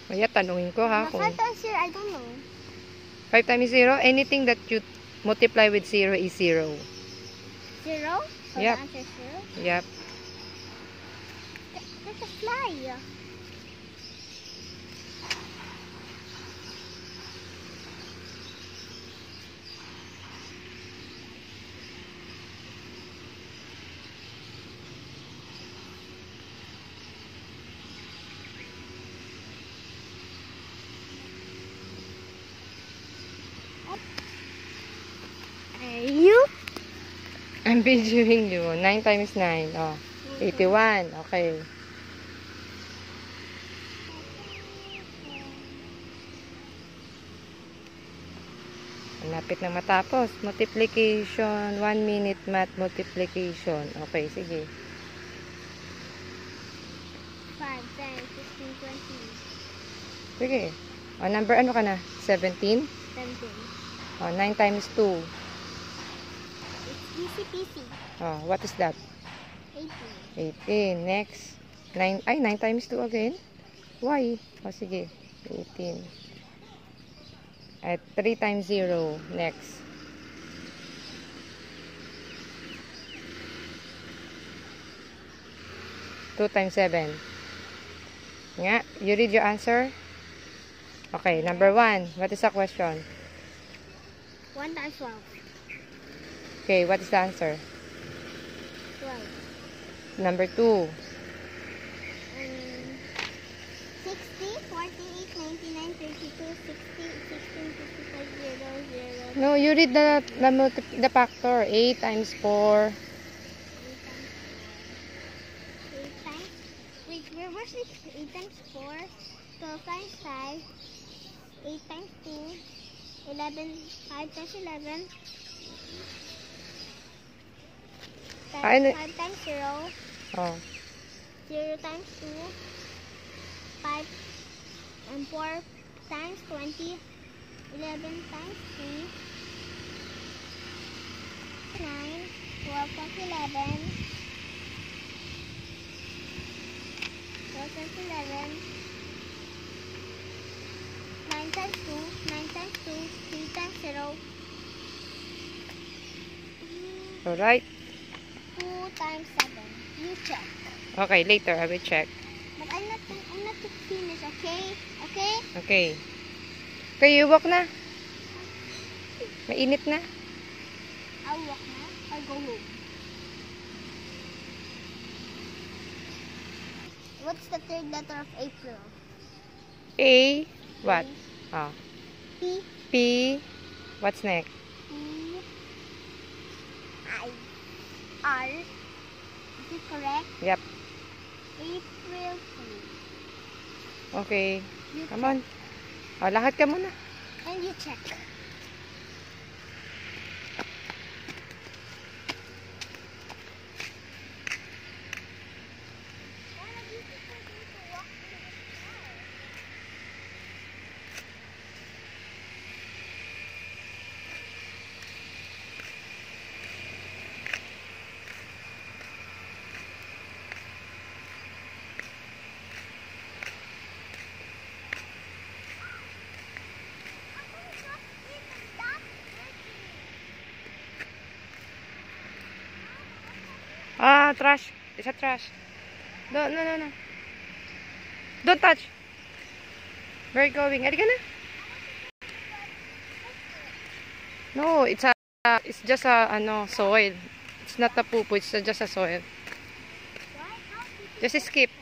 Kaya tanungin ko ha. 5 times 0, I don't know. 5 times 0, anything that you multiply with 0 is 0. 0? So Yep. the answer is 0? Yep. There's a fly. You? I'm videoing you. 9 times 9. Oh, 81. Okay. Malapit na matapos. Multiplication. 1 minute math multiplication. Okay, sige. 5, 10, 15, 20. Sige. Oh, number ano ka na? 17? 17. Oh, 9 times 2. It's easy peasy. Oh, what is that? 18. 18. Next. 9. Ay, 9 times 2 again? Why? Oh, sige. 18. At 3 times 0. Next. Two times 7. Nga, you read your answer? Okay, number 1. What is the question? 1 times 12. Okay, what is the answer? 12. Number 2. 60, 48, 99, 32, 60, 16, 55, 0, 0. No, you read the factor. 8 times 4. 8 times. Wait, where was it? 8 times 4. 12 times 5. 8 times 2. 11. 5 times 11. 5 times 0. Oh. 0 times 2. 5 and 4 times 20. 11 times 3. 9. 12 times 11. 12 times 11. 9 times 2. 9 times 2. 3 times 0. Alright. 2 times 7. You check. Okay, later I will check. But I'm not finished, okay? Okay? Okay. Okay, you walk na. Mainit na. I'll walk now. I'll go home. What's the third letter of April? A. What? Oh. P. P. What's next? E. I. R. Is it correct? Yep. April 2. Okay. You Come on. Oh, lahat ka muna. And you check. Ah, trash. It's a trash. No, no, no, no. Don't touch. Where are you going? Ari ka na? No, it's just a soil. It's not a poop, it's just a soil. Just skip.